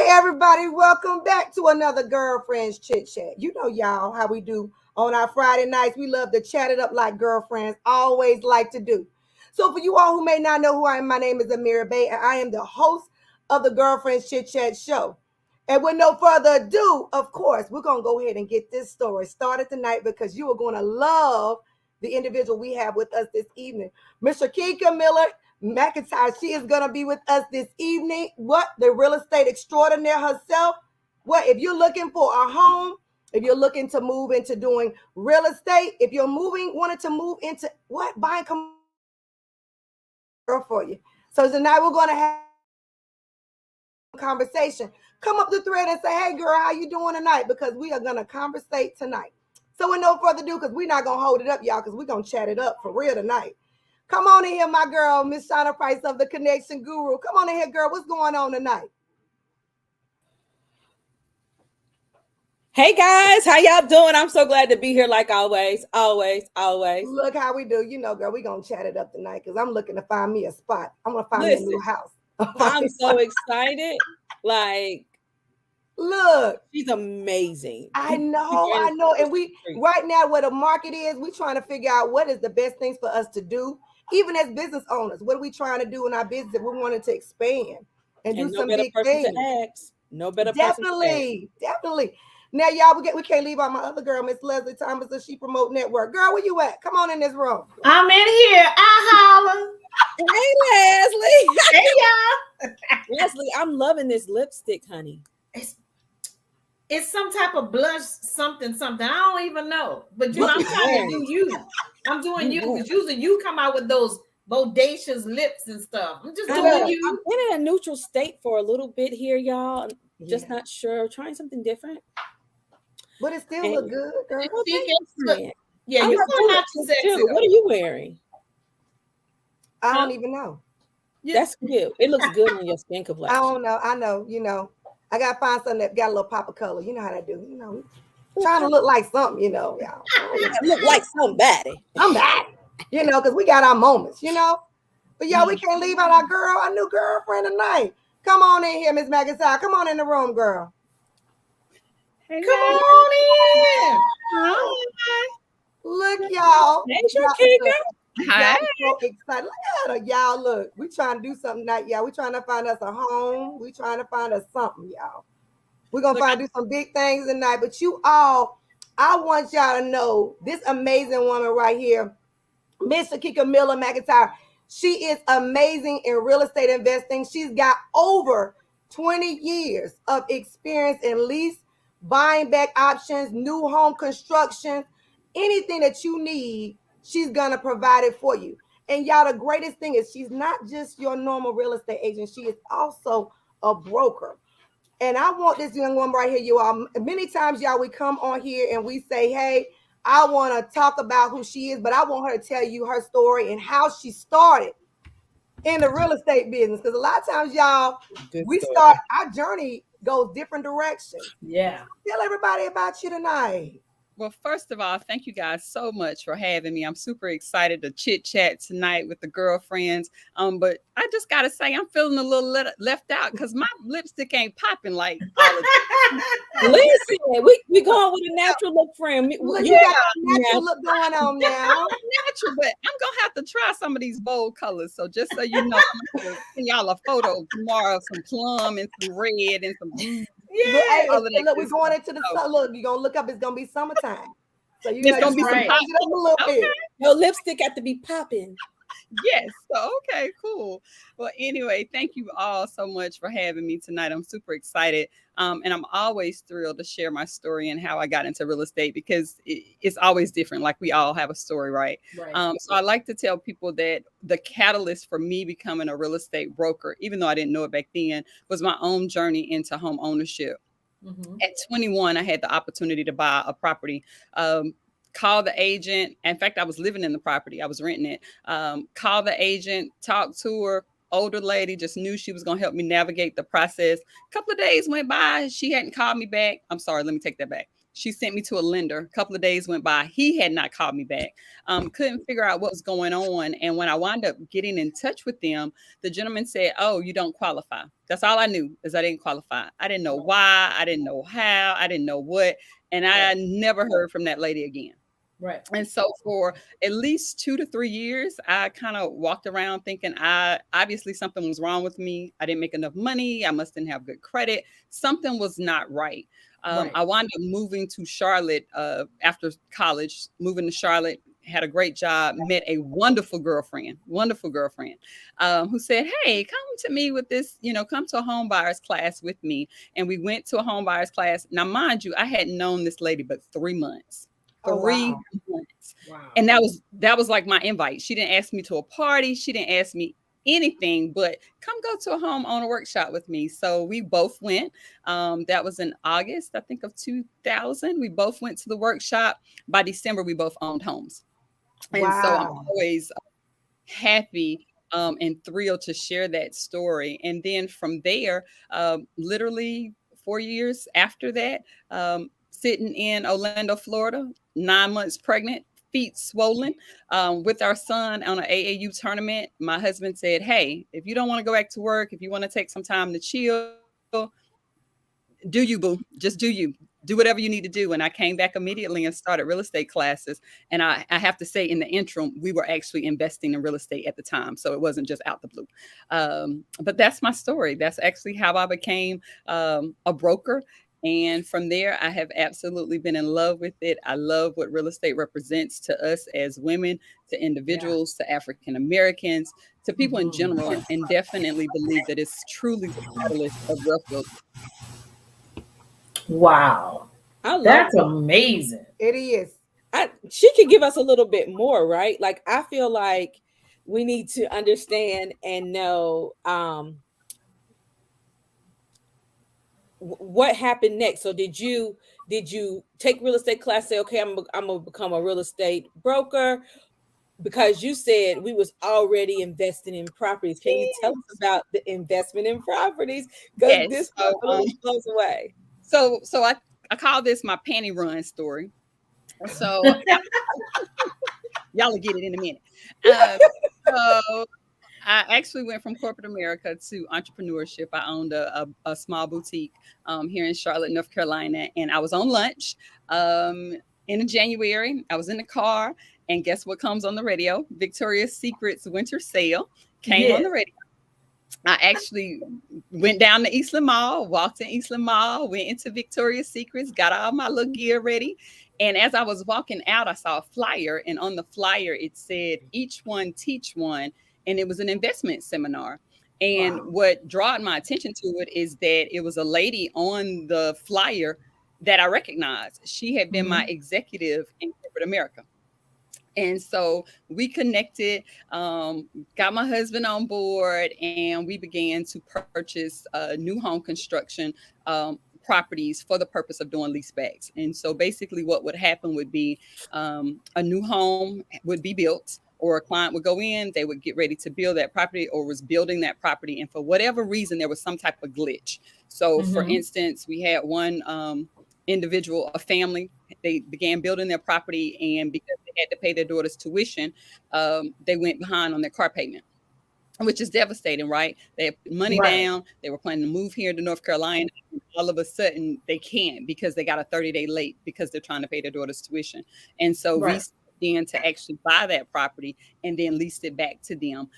Everybody, welcome back to another Girlfriends Chit Chat. You know, y'all, how we do on our Friday nights. We love to chat it up like girlfriends always like to do. So, for you all who may not know who I am, my name is Amira Bay, and I am the host of the Girlfriends Chit Chat show. And with no further ado, of course, we're going to go ahead and get this story started tonight because you are going to love the individual we have with us this evening. Mr. Kika Miller McIntyre, she is going to be with us this evening. What? The real estate extraordinaire herself. What? If you're looking for a home, if you're looking to move into doing real estate, if you're wanted to move into what? Buying girl for you. So tonight we're going to have a conversation. Come up the thread and say, hey girl, how you doing tonight? Because we are going to conversate tonight. So with no further ado, because we're not going to hold it up, y'all, because we're going to chat it up for real tonight. Come on in here, my girl, Miss Shauna Price of the Connection Guru. Come on in here, girl. What's going on tonight? Hey guys, how y'all doing? I'm so glad to be here like always. Look how we do. You know, girl, we going to chat it up tonight because I'm looking to find me a spot. I'm going to find me a new house. I'm so excited. Look. She's amazing. I know. And we, right now, where the market is, we're trying to figure out what is the best things for us to do. Even as business owners, what are we trying to do in our business if we wanted to expand and do some big things? No better Definitely. Now, y'all, we can't leave out my other girl, Miss Leslie Thomas, the She Promote Network. Girl, where you at? Come on in this room. I'm in here. I holler. Hey, Leslie. Hey, y'all. Leslie, I'm loving this lipstick, honey. It's some type of blush, something. I don't even know. But you know, I'm trying to do you. I'm doing you because usually you come out with those bodacious lips and stuff. I'm just doing you. I'm in a neutral state for a little bit here, y'all. Just not sure. Trying something different. But it still look good, girl. Yeah, you're not too sexy. What are you wearing? I don't even know. That's good. It looks good on your skin complexion. I don't know. I know, you know. I gotta find something that got a little pop of color. You know how that do. You know, trying to look like something. You know, y'all. Look like somebody. You know, because we got our moments. You know, but y'all, we can't leave out our new girlfriend tonight. Come on in here, Miss McIntyre. Come on in the room, girl. Hey, come on in. Hi. Look, y'all. Hi. I'm so excited. Look at her, y'all. Look, we trying to do something tonight, y'all. We trying to find us a home. We trying to find us something, y'all. We're gonna do some big things tonight. But you all, I want y'all to know this amazing woman right here, Miss Kika Miller McIntyre. She is amazing in real estate investing. She's got over 20 years of experience in lease, buying back options, new home construction, anything that you need. She's going to provide it for you. And y'all, the greatest thing is she's not just your normal real estate agent. She is also a broker. And I want this young woman right here, you all. Many times, y'all, we come on here and we say, hey, I want to talk about who she is, but I want her to tell you her story and how she started in the real estate business. Because a lot of times, y'all, our journey goes different directions. Yeah. Tell everybody about you tonight. Well, first of all, thank you guys so much for having me. I'm super excited to chit chat tonight with the girlfriends. But I just got to say, I'm feeling a little left out because my lipstick ain't popping like all of Listen, we going with a natural look, friend. You got a natural look going on now. Natural, but I'm going to have to try some of these bold colors. So just so you know, I'm going to send y'all a photo tomorrow of some plum and some red and some blue. Yeah, look, we're going into the sun. Look, you're gonna look up, it's gonna be summertime. So it's gonna be some up a little bit. Your lipstick got to be popping. Yes. So okay, cool. Well, anyway, thank you all so much for having me tonight. I'm super excited. And I'm always thrilled to share my story and how I got into real estate because it's always different. Like we all have a story, right? So I like to tell people that the catalyst for me becoming a real estate broker, even though I didn't know it back then, was my own journey into home ownership. At 21, I had the opportunity to buy a property. Call the agent. In fact, I was living in the property. I was renting it. Call the agent, talk to her. Older lady, just knew she was going to help me navigate the process. A couple of days went by. She hadn't called me back. I'm sorry. Let me take that back. She sent me to a lender. A couple of days went by. He had not called me back. Couldn't figure out what was going on. And when I wound up getting in touch with them, the gentleman said, "Oh, you don't qualify." That's all I knew, is I didn't qualify. I didn't know why. I didn't know how. I didn't know what. And I never heard from that lady again. Right. And so for at least 2 to 3 years, I kind of walked around thinking obviously something was wrong with me. I didn't make enough money. I must didn't have good credit. Something was not right. I wound up moving to Charlotte after college, moving to Charlotte, had a great job, met a wonderful girlfriend, who said, "Hey, come to me with this, come to a home buyers class with me." And we went to a home buyers class. Now, mind you, I hadn't known this lady but 3 months. 3 months. Wow. And that was like my invite. She didn't ask me to a party. She didn't ask me anything, but come go to a homeowner workshop with me. So we both went. That was in August, I think, of 2000. We both went to the workshop. By December, we both owned homes. And so I'm always happy and thrilled to share that story. And then from there, literally 4 years after that, sitting in Orlando, Florida, 9 months pregnant, feet swollen, with our son on an AAU tournament. My husband said, "Hey, if you don't want to go back to work, if you want to take some time to chill, do you, boo? Just do you. Do whatever you need to do." And I came back immediately and started real estate classes. And I have to say, in the interim, we were actually investing in real estate at the time. So it wasn't just out the blue. But that's my story. That's actually how I became a broker. And from there, I have absolutely been in love with it. I love what real estate represents to us as women, to individuals, to African Americans, to people in general, and definitely believe that it's truly the catalyst of wealth building. Wow. That's amazing. It is. She could give us a little bit more, right? Like, I feel like we need to understand and know what happened next. So did you take real estate class, say, okay, I'm gonna become a real estate broker? Because you said we was already investing in properties. Can you tell us about the investment in properties? Because this blows away. So I call this my panty run story. So y'all will get it in a minute. So I actually went from corporate America to entrepreneurship. I owned a small boutique here in Charlotte, North Carolina, and I was on lunch in January. I was in the car, and guess what comes on the radio? Victoria's Secret's winter sale came on the radio. I actually went down to Eastland Mall, walked in Eastland Mall, went into Victoria's Secrets, got all my little gear ready. And as I was walking out, I saw a flyer, and on the flyer, it said, "Each one, teach one." And it was an investment seminar. And what drew my attention to it is that it was a lady on the flyer that I recognized. She had been my executive in corporate America. And so we connected, got my husband on board, and we began to purchase new home construction properties for the purpose of doing leasebacks. And so basically what would happen would be a new home would be built, or a client would go in, they would get ready to build that property or was building that property. And for whatever reason, there was some type of glitch. So for instance, we had one individual, a family, they began building their property, and because they had to pay their daughter's tuition, they went behind on their car payment, which is devastating, right? They had money down. They were planning to move here to North Carolina. And all of a sudden, they can't because they got a 30-day late because they're trying to pay their daughter's tuition. And so we then to actually buy that property and then leased it back to them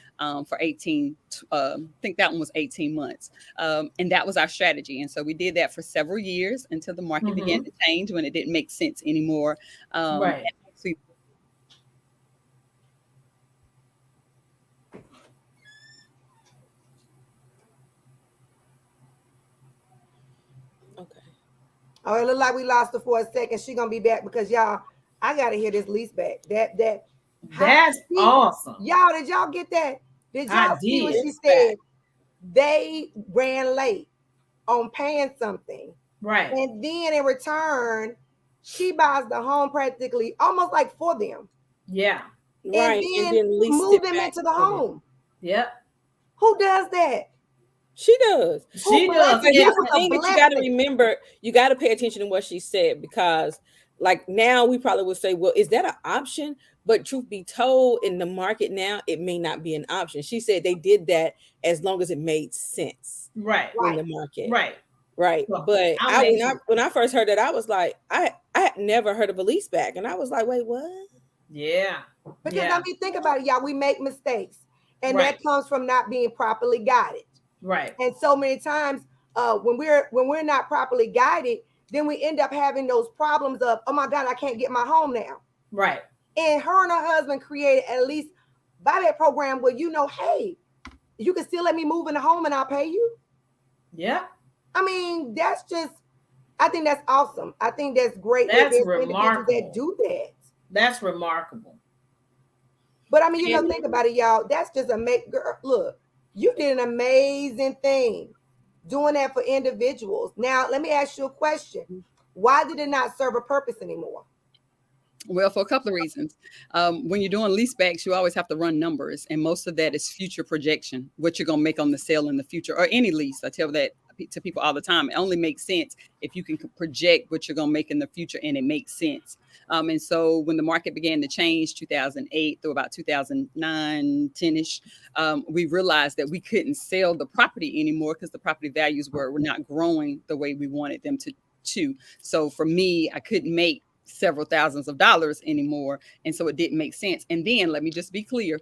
for 18, I think that one was 18 months. And that was our strategy. And so we did that for several years until the market began to change, when it didn't make sense anymore. Okay. Oh, it looked like we lost her for a second. She's gonna be back because y'all, I gotta hear this lease back. That's awesome. Y'all, did y'all get that? Did y'all see what she said? They ran late on paying something. Right. And then in return, she buys the home practically almost like for them. Yeah. And then move them into the home. Yep. Who does that? She does. She does. But here's That was the a thing that you got to blessing. remember. You got to pay attention to what she said, because like now we probably would say, well, is that an option? But truth be told, in the market now, it may not be an option. She said they did that as long as it made sense Right. in the market. Right. Right. Well, But amazing. when I first heard that, I was like, I had never heard of a lease back. And I was like, wait, what? Yeah. Because Yeah. I mean, think about it, y'all. We make mistakes, and Right. that comes from not being properly guided. Right. And so many times, when we're not properly guided, then we end up having those problems of, oh my God, I can't get my home now. Right. And her and her husband created at least buyback program where hey, you can still let me move in the home and I'll pay you. Yeah. I mean, I think that's awesome. I think that's great. That's there's remarkable. individuals that do that. That's remarkable. But I mean, think about it, y'all. That's just girl. Look, you did an amazing thing doing that for individuals. Now, let me ask you a question. Why did it not serve a purpose anymore? Well, for a couple of reasons. When you're doing leasebacks, you always have to run numbers, and most of that is future projection, what you're going to make on the sale in the future, or any lease. I tell that to people all the time. It only makes sense if you can project what you're going to make in the future, and it makes sense. And so when the market began to change, 2008 through about 2009, 10-ish, we realized that we couldn't sell the property anymore because the property values were not growing the way we wanted them to. So for me, I couldn't make several thousands of dollars anymore. And so it didn't make sense. And then let me just be clear.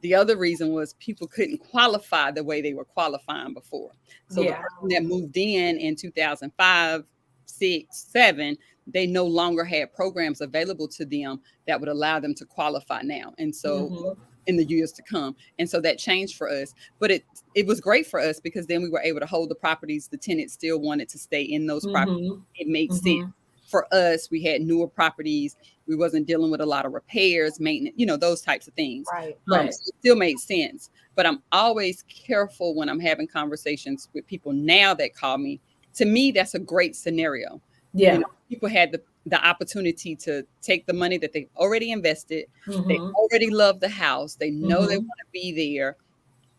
The other reason was people couldn't qualify the way they were qualifying before. So the person that moved in 2005, 6, 7, they no longer had programs available to them that would allow them to qualify now. And so in the years to come. And so that changed for us. But it was great for us because then we were able to hold the properties. The tenants still wanted to stay in those properties. It made sense. For us, we had newer properties. We wasn't dealing with a lot of repairs, maintenance, those types of things. Right. So it still made sense. But I'm always careful when I'm having conversations with people now that call me. To me, that's a great scenario. Yeah. People had the opportunity to take the money that they've already invested. They already love the house. They know they want to be there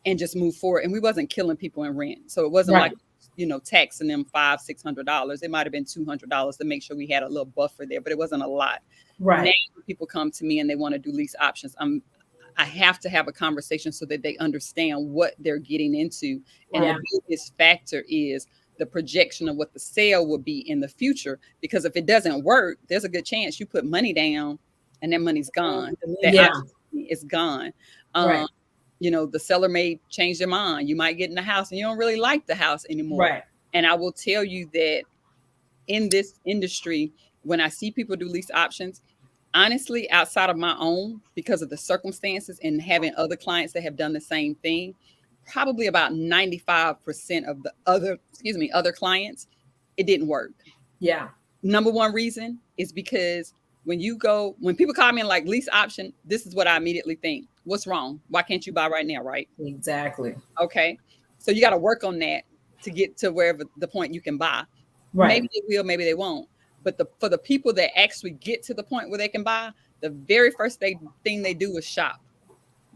and just move forward. And we wasn't killing people in rent. So it wasn't like, taxing them $500-$600. It might have been $200 to make sure we had a little buffer there, but it wasn't a lot. Right. Now when people come to me and they want to do lease options, I have to have a conversation so that they understand what they're getting into. And the biggest factor is the projection of what the sale will be in the future. Because if it doesn't work, there's a good chance you put money down and that money's gone. It's gone. Right. The seller may change their mind. You might get in the house and you don't really like the house anymore. Right. And I will tell you that in this industry, when I see people do lease options, honestly, outside of my own, because of the circumstances and having other clients that have done the same thing, probably about 95% of the other clients, it didn't work. Yeah. Number one reason is because when people call me and like lease option, this is what I immediately think. What's wrong? Why can't you buy right now? Right. Exactly. Okay. So you got to work on that to get to wherever the point you can buy. Right. Maybe they will, maybe they won't. But for the people that actually get to the point where they can buy, the very first thing they do is shop.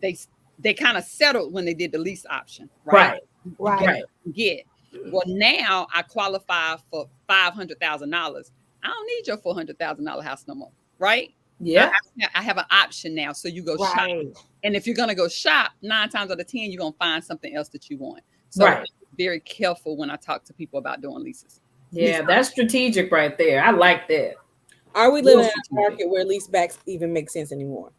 They kind of settled when they did the lease option. Right. Well, now I qualify for $500,000. I don't need your $400,000 house no more. Right. Yeah. I have an option now. So you go shop. And if you're going to go shop, 9 times out of 10, you're going to find something else that you want. So I'm very careful when I talk to people about doing leases. Yeah, that's strategic right there. I like that. Are we living in a market where lease backs even make sense anymore?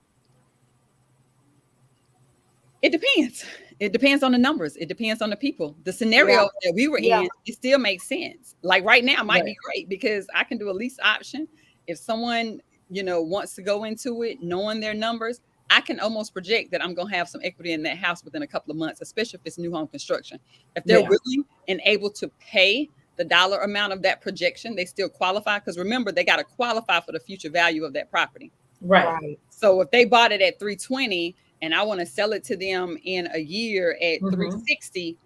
It depends. It depends on the numbers. It depends on the people. The scenario that we were in, it still makes sense. Like right now might be great because I can do a lease option. If someone, wants to go into it, knowing their numbers, I can almost project that I'm going to have some equity in that house within a couple of months, especially if it's new home construction. If they're willing and able to pay the dollar amount of that projection, they still qualify. Because remember, they got to qualify for the future value of that property. Right. So if they bought it at $320 and I want to sell it to them in a year at $360,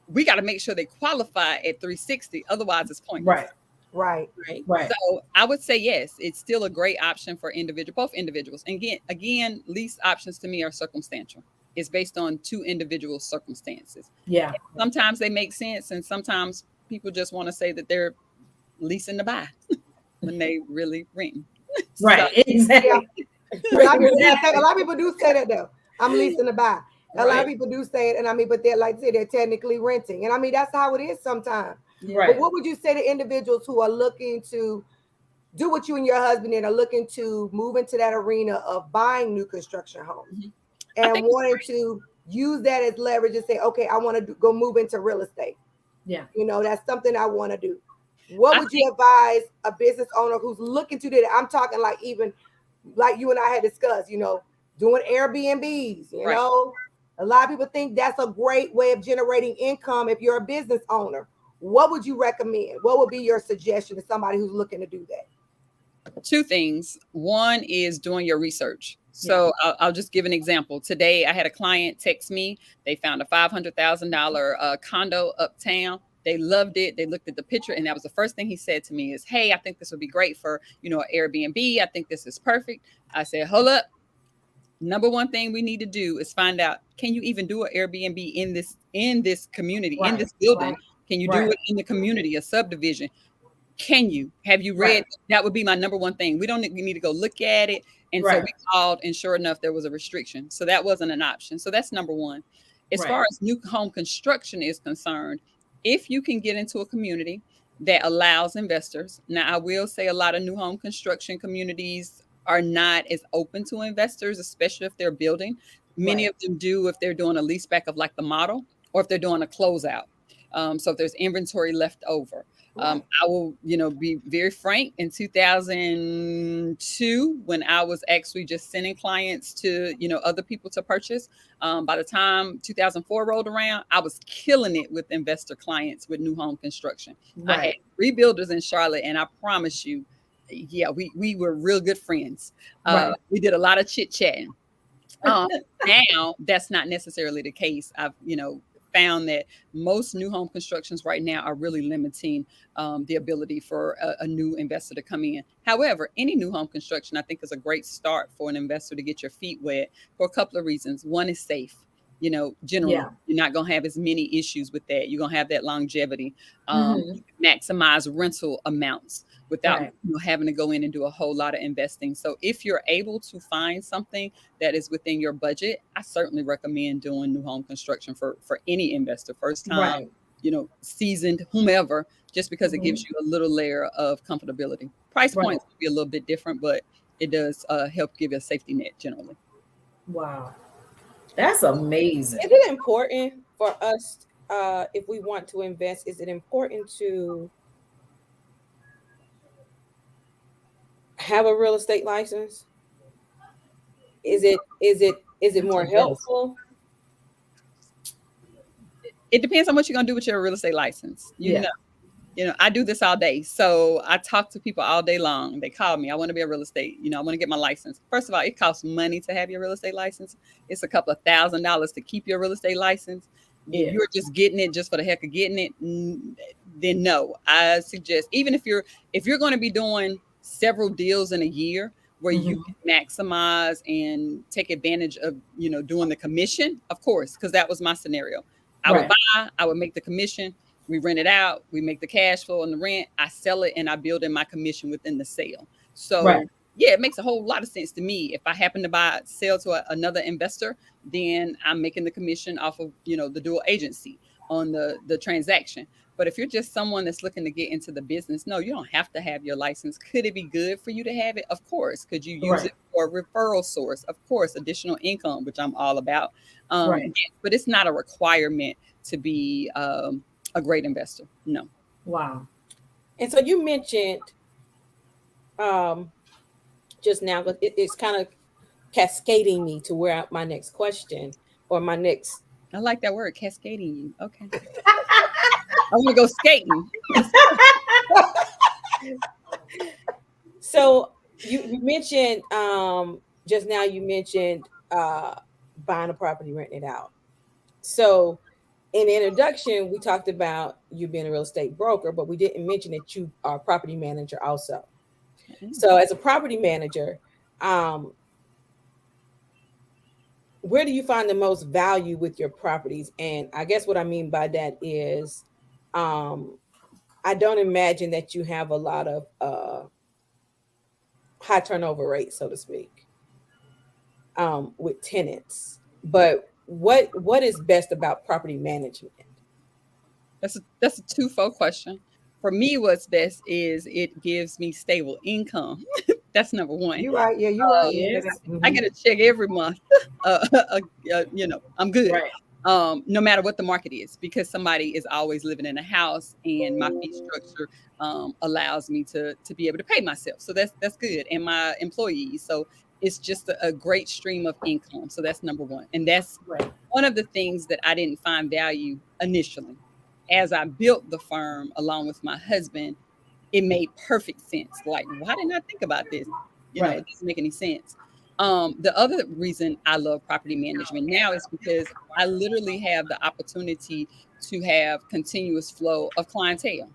we got to make sure they qualify at $360. Otherwise, it's pointless. Right. So I would say yes, it's still a great option for both individuals. And again, lease options to me are circumstantial. is based on two individual circumstances. Yeah. Sometimes they make sense, and sometimes people just want to say that they're leasing to buy when they really rent. Right. So, Exactly. A lot of people do say that though. I'm leasing to buy. A lot Right. of people do say it, and I mean, but they're like say they're technically renting, and I mean that's how it is sometimes. Right. But what would you say to individuals who are looking to do what you and your husband did, are looking to move into that arena of buying new construction homes Mhm. and wanting to use that as leverage and say, okay, I want to go move into real estate. Yeah. You know, that's something I want to do. What I would you advise a business owner who's looking to do that? I'm talking like even like you and I had discussed, you know, doing Airbnbs, you Right. know. A lot of people think that's a great way of generating income if you're a business owner. What would you recommend? What would be your suggestion to somebody who's looking to do that? Two things. One is doing your research. So I'll just give an example. Today, I had a client text me. They found a $500,000 condo uptown. They loved it. They looked at the picture, and that was the first thing he said to me is, "Hey, I think this would be great for, you know, Airbnb. I think this is perfect." I said, "Hold up. Number one thing we need to do is find out, can you even do an Airbnb in this community, in this building? Right. Can you do it in the community, a subdivision? Can you? Have you read? Right. That would be my number one thing. We need to go look at it." And so Right. we called, and sure enough, there was a restriction. So that wasn't an option. So that's number one. As Right. far as new home construction is concerned, if you can get into a community that allows investors, now I will say a lot of new home construction communities are not as open to investors, especially if they're building. Many Right. of them do if they're doing a lease back of like the model, or if they're doing a closeout. So if there's inventory left over. Right. I will, be very frank. In 2002, when I was actually just sending clients to, other people to purchase, by the time 2004 rolled around, I was killing it with investor clients with new home construction. I had Right. 3 builders in Charlotte, and I promise you, yeah, we were real good friends. Right. We did a lot of chit chatting. Now that's not necessarily the case. I've, found that most new home constructions right now are really limiting the ability for a new investor to come in. However, any new home construction, I think, is a great start for an investor to get your feet wet for a couple of reasons. One is safe. Generally, Yeah. you're not going to have as many issues with that. You're going to have that longevity, Mhm. maximize rental amounts without Right. having to go in and do a whole lot of investing. So if you're able to find something that is within your budget, I certainly recommend doing new home construction for any investor, first time, Right. Seasoned, whomever, just because it gives Mhm. you a little layer of comfortability. Price Right. points will be a little bit different, but it does help give you a safety net generally. Wow. That's amazing. Is it important for us, if we want to invest, is it important to have a real estate license? Is it more Yes. helpful? It depends on what you're going to do with your real estate license. Yeah. I do this all day. So I talk to people all day long. They call me. I want to be a real estate. I want to get my license. First of all, it costs money to have your real estate license. It's a couple of $1,000s to keep your real estate license. Yeah. If you're just getting it just for the heck of getting it, then no. I suggest, even if you're going to be doing several deals in a year where you can maximize and take advantage of, doing the commission, of course, because that was my scenario. I would buy, I would make the commission. We rent it out. We make the cash flow on the rent. I sell it, and I build in my commission within the sale. So yeah, it makes a whole lot of sense to me. If I happen to sell to another investor, then I'm making the commission off of, the dual agency on the transaction. But if you're just someone that's looking to get into the business, no, you don't have to have your license. Could it be good for you to have it? Of course. Could you use it for a referral source? Of course. Additional income, which I'm all about. Yeah, but it's not a requirement to be a great investor. No. Wow. And so you mentioned just now, but it's kind of cascading me to where my next question or my next. I like that word, cascading you. Okay. I want to go skating. So you mentioned just now, you mentioned buying a property, renting it out. So in the introduction, we talked about you being a real estate broker, but we didn't mention that you are a property manager also. So as a property manager, where do you find the most value with your properties? And I guess what I mean by that is, I don't imagine that you have a lot of high turnover rate, so to speak, with tenants. But what is best about property management? That's a twofold question. For me, what's best is it gives me stable income. That's number one. You right. Yeah, you right. Yes. I get a check every month. I'm good. Right. No matter what the market is, because somebody is always living in a house, and my fee structure allows me to be able to pay myself. So that's good, and my employees. So it's just a great stream of income. So that's number one, and that's Right. one of the things that I didn't find value initially. As I built the firm along with my husband, it made perfect sense. Like, why didn't I think about this? Right. It doesn't make any sense. The other reason I love property management now is because I literally have the opportunity to have continuous flow of clientele.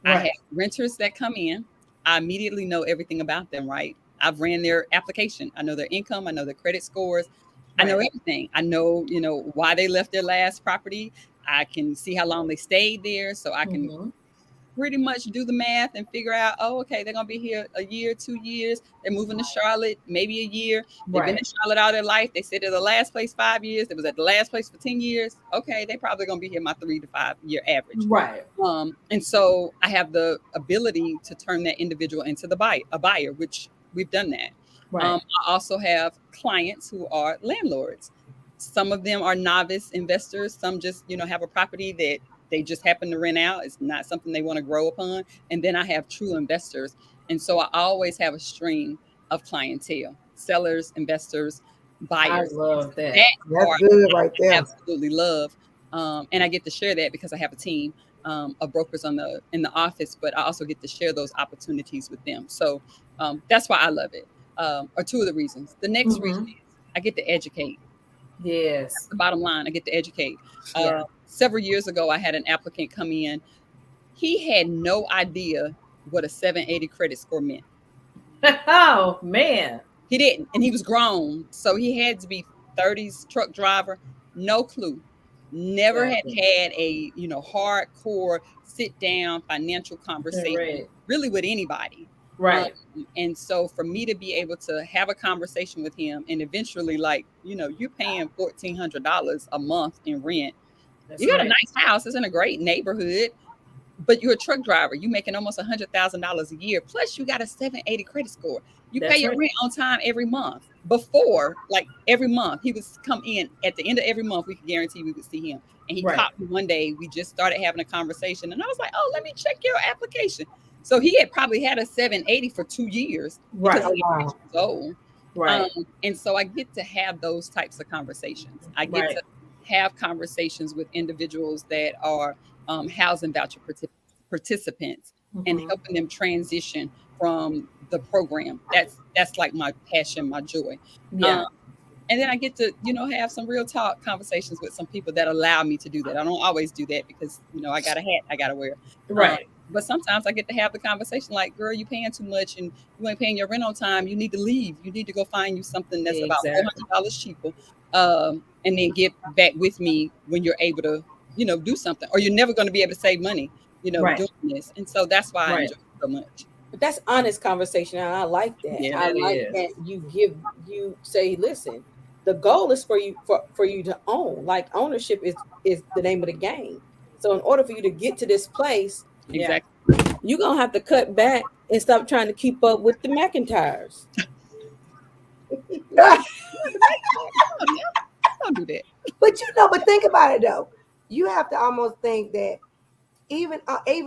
I have Right. renters that come in. I immediately know everything about them, right? I've ran their application. I know their income. I know their credit scores. I know Right. everything. I know, why they left their last property. I can see how long they stayed there. So I can Mhm. pretty much do the math and figure out, oh, okay, they're gonna be here a year, 2 years. They're moving to Charlotte, maybe a year. They've been in Right. Charlotte all their life. They said they're the last place 5 years. They was at the last place for 10 years. Okay, they probably gonna be here my 3 to 5 year average. Right. And so I have the ability to turn that individual into a buyer, which we've done that. Right. I also have clients who are landlords. Some of them are novice investors. Some just, have a property that they just happen to rent out. It's not something they want to grow upon. And then I have true investors. And so I always have a stream of clientele, sellers, investors, I buyers. love that. That That's part good right I there. absolutely love. And I get to share that because I have a team of brokers in the office, but I also get to share those opportunities with them. So that's why I love it. Or two of the reasons. The next reason Mhm. is I get to educate. Yes. The bottom line, I get to educate. Yeah. Several years ago, I had an applicant come in. He had no idea what a 780 credit score meant. Oh man. He didn't, and he was grown, so he had to be 30s truck driver, no clue. Never had Exactly. had a hardcore sit down financial conversation Right. really with anybody. Right. And so for me to be able to have a conversation with him, and eventually, like, you're paying $1,400 a month in rent. That's You got a right. nice house. It's in a great neighborhood, but you're a truck driver. You making almost $100,000 a year. Plus, you got a 780 credit score. You pay That's your right. rent on time every month. Before, like every month, he would come in at the end of every month. We could guarantee we would see him. And he Right. caught me one day. We just started having a conversation, and I was like, "Oh, let me check your application." So he had probably had a 780 for 2 years because Right. he Wow. was old. Right. And so I get to have those types of conversations. I get Right. to have conversations with individuals that are housing voucher participants and Mhm. helping them transition from the program. That's like my passion, my joy. Yeah. And then I get to, have some real talk conversations with some people that allow me to do that. I don't always do that because, I got a hat I got to wear. Right. But sometimes I get to have the conversation like, girl, you paying too much and you ain't paying your rent on time. You need to leave. You need to go find you something that's about Exactly. $400 cheaper. And then get back with me when you're able to, do something. Or you're never going to be able to save money, Right. doing this. And so that's why I Right. enjoy it so much. But that's honest conversation, and I like that. Yeah. I It like is. that you say, listen, the goal is for you to own. Like, ownership is the name of the game. So in order for you to get to this place, Yeah. Exactly. you're gonna have to cut back and stop trying to keep up with the McIntyres. Don't do that. But think about it though. You have to almost think that even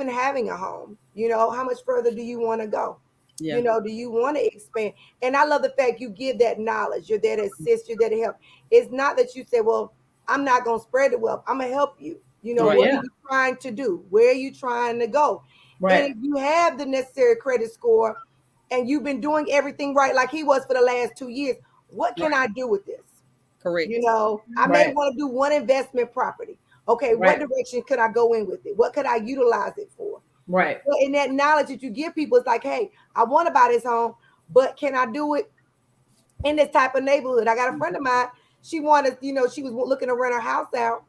having a home, how much further do you want to go? Yeah. Do you want to expand? And I love the fact you give that knowledge. You're there to assist, you're there to help. It's not that you say, well, I'm not going to spread the wealth. I'm going to help you. Right. What Yeah. are you trying to do? Where are you trying to go? Right. And if you have the necessary credit score and you've been doing everything right, like he was for the last 2 years, what can I do with this? Correct. I may Right. want to do one investment property. Okay, what Right. direction could I go in with it? What could I utilize it for? Right. Well, in that knowledge that you give people, it's like, hey, I want to buy this home, but can I do it in this type of neighborhood? I got a friend of mine. she wanted, she was looking to rent her house out,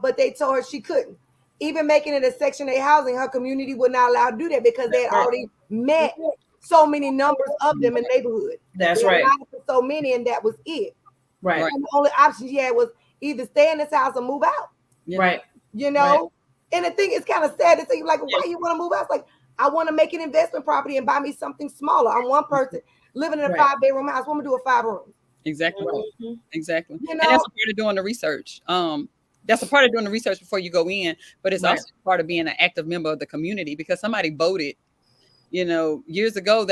but they told her she couldn't. Even making it a Section 8 housing, her community would not allow her to do that because they had already met so many numbers of them in the neighborhood. That's right. So many, and that was it. Right. And the only option she had was either stay in this house or move out. Right. Right. And the thing is kind of sad to think, like, why you want to move out? It's like, I want to make an investment property and buy me something smaller. I'm one person living in a 5-bedroom house. Want to do a 5 room. Exactly. Exactly. And that's a part of doing the research. That's a part of doing the research before you go in, but it's also part of being an active member of the community, because somebody voted, years ago,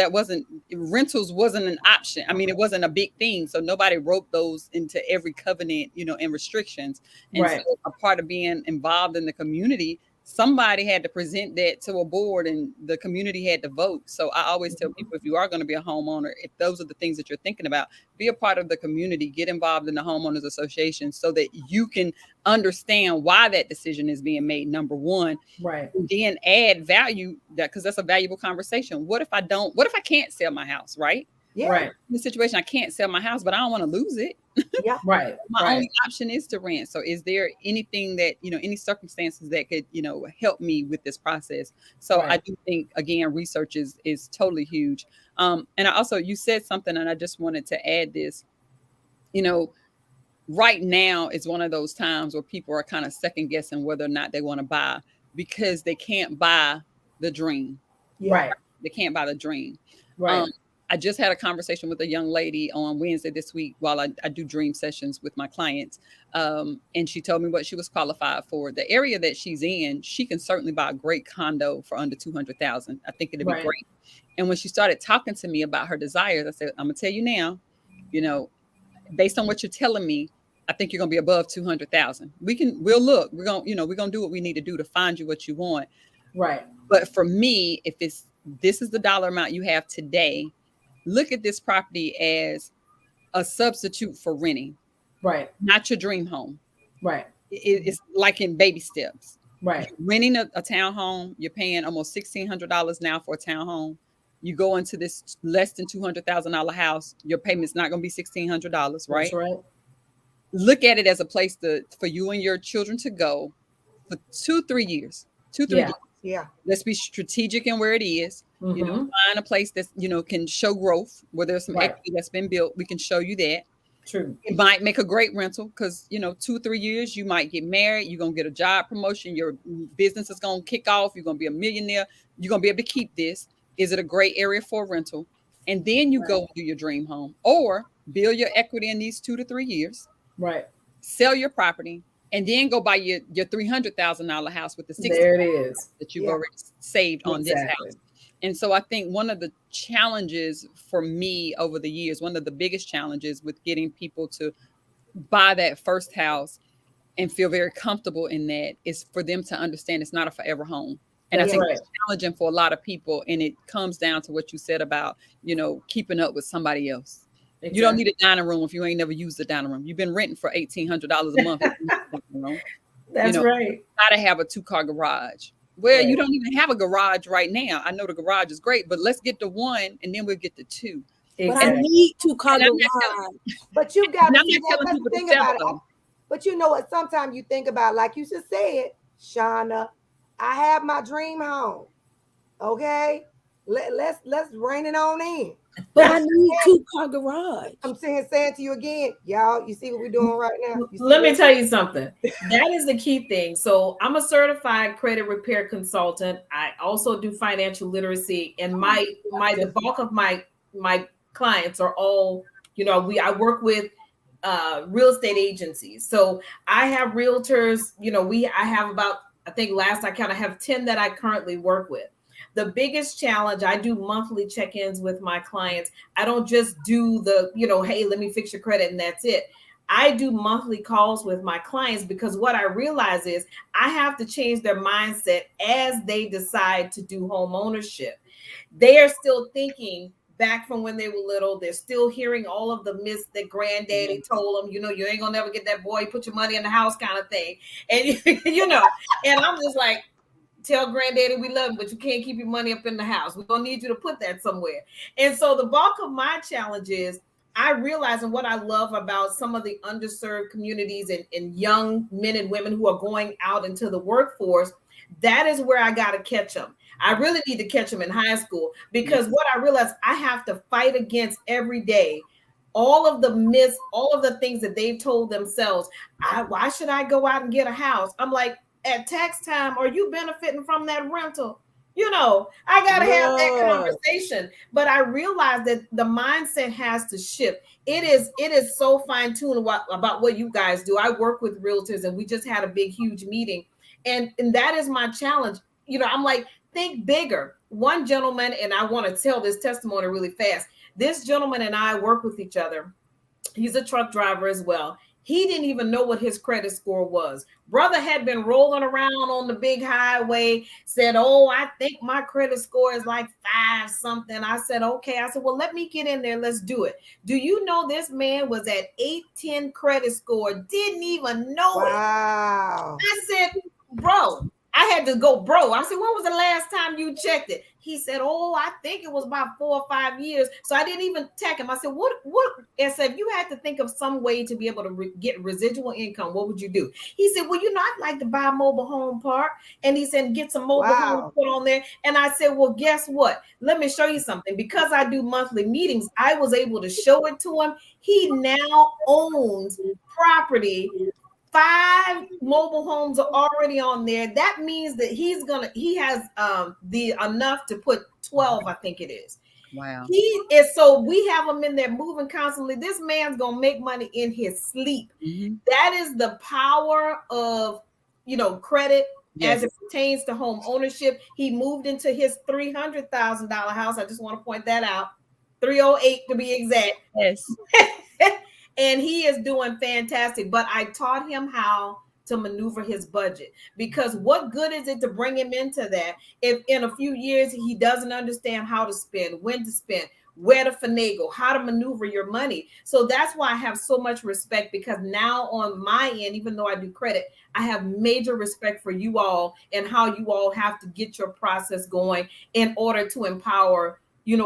rentals wasn't an option. I mean, it wasn't a big thing. So nobody wrote those into every covenant, and restrictions. And so a part of being involved in the community, somebody had to present that to a board and the community had to vote. So I always tell people, if you are going to be a homeowner, if those are the things that you're thinking about, be a part of the community, get involved in the homeowners association so that you can understand why that decision is being made, number one. Right. And then add value, because that's a valuable conversation. What if I can't sell my house, right? Yeah. Right. In the situation, I can't sell my house, but I don't want to lose it. Yeah. Right. My only option is to rent. So is there anything that, any circumstances that could, help me with this process? So I do think, again, research is totally huge. And I also, you said something, and I just wanted to add this, right now is one of those times where people are kind of second guessing whether or not they want to buy, because they can't buy the dream. Yeah. Right. They can't buy the dream. Right. I just had a conversation with a young lady on Wednesday this week while I do dream sessions with my clients. And she told me what she was qualified for. The area that she's in, she can certainly buy a great condo for under $200,000. I think it'd be great. And when she started talking to me about her desires, I said, I'm gonna tell you now, based on what you're telling me, I think you're gonna be above 200,000. We'll look. We're gonna do what we need to do to find you what you want. Right. But for me, if this is the dollar amount you have today, look at this property as a substitute for renting. Right. Not your dream home. Right. It's like in baby steps. Right. You're renting a townhome, you're paying almost $1,600 now for a townhome. You go into this less than $200,000 house, your payment's not going to be $1,600, right? That's right. Look at it as a place for you and your children to go for 2-3 years. 2-3 years. Yeah. Let's be strategic in where it is. Mm-hmm. Find a place that's, can show growth, where there's some equity that's been built. We can show you that. True. It might make a great rental because, 2-3 years, you might get married. You're going to get a job promotion. Your business is going to kick off. You're going to be a millionaire. You're going to be able to keep this. Is it a great area for a rental? And then you go do your dream home, or build your equity in these 2 to 3 years. Right. Sell your property. And then go buy your $300,000 house with the $60,000 that you've already saved on this house. And so I think one of the challenges for me over the years, one of the biggest challenges with getting people to buy that first house and feel very comfortable in that, is for them to understand it's not a forever home. And I think it's challenging for a lot of people. And it comes down to what you said about, keeping up with somebody else. Exactly. You don't need a dining room if you ain't never used the dining room. You've been renting for $1,800 a month. That's right. Gotta have a 2-car garage. Well, you don't even have a garage right now. I know the garage is great, but let's get to 1 and then we'll get to 2. Exactly. But I need 2-car garage. But you got to think about it. But you know what? Sometimes you think about, like you just said, Shauna, I have my dream home. Okay, let's rein it on in. But I need 2-car garage. I'm saying to you again, y'all, you see what we're doing right now? Let me tell you something. That is the key thing. So I'm a certified credit repair consultant. I also do financial literacy, and the bulk of my clients are all, I work with real estate agencies. So I have realtors, I have about, I think last I counted, I have 10 that I currently work with. The biggest challenge, I do monthly check-ins with my clients. I don't just do the, hey, let me fix your credit and that's it. I do monthly calls with my clients, because what I realize is I have to change their mindset as they decide to do home ownership. They are still thinking back from when they were little. They're still hearing all of the myths that granddaddy told them, you ain't gonna never get that boy, put your money in the house kind of thing. And, and I'm just like, tell granddaddy we love him, but you can't keep your money up in the house. We're going to need you to put that somewhere. And so the bulk of my challenge is I realize, and what I love about some of the underserved communities and young men and women who are going out into the workforce, that is where I got to catch them. I really need to catch them in high school, because what I realize, I have to fight against every day all of the myths, all of the things that they've told themselves. Why should I go out and get a house? I'm like, at tax time, are you benefiting from that rental? I got to have that conversation. But I realize that the mindset has to shift. It is so fine-tuned about what you guys do. I work with realtors, and we just had a big, huge meeting. And that is my challenge. I'm like, think bigger. One gentleman, and I want to tell this testimony really fast. This gentleman and I work with each other. He's a truck driver as well. He didn't even know what his credit score was. Brother had been rolling around on the big highway, said, oh, I think my credit score is like 5 something. I said, okay. I said, well, let me get in there. Let's do it. Do you know this man was at 810 credit score, didn't even know it. I said, bro, I had to go, bro. I said, when was the last time you checked it? He said, oh, I think it was about 4 or 5 years. So I didn't even tech him. I said, what? I said, if you had to think of some way to be able to get residual income, what would you do? He said, well, I'd like to buy a mobile home park. And he said, get some mobile homes put on there. And I said, well, guess what? Let me show you something. Because I do monthly meetings, I was able to show it to him. He now owns property. 5 mobile homes are already on there. That means that he has the enough to put 12, I think it is. Wow. He is, so we have him in there moving constantly. This man's gonna make money in his sleep. Mm-hmm. That is the power of credit. Yes. As it pertains to home ownership. He moved into his $300,000 house. I just want to point that out. 308 to be exact. Yes. And he is doing fantastic. But I taught him how to maneuver his budget, because what good is it to bring him into that if in a few years he doesn't understand how to spend, when to spend, where to finagle, how to maneuver your money. So that's why I have so much respect, because now on my end, even though I do credit, I have major respect for you all and how you all have to get your process going in order to empower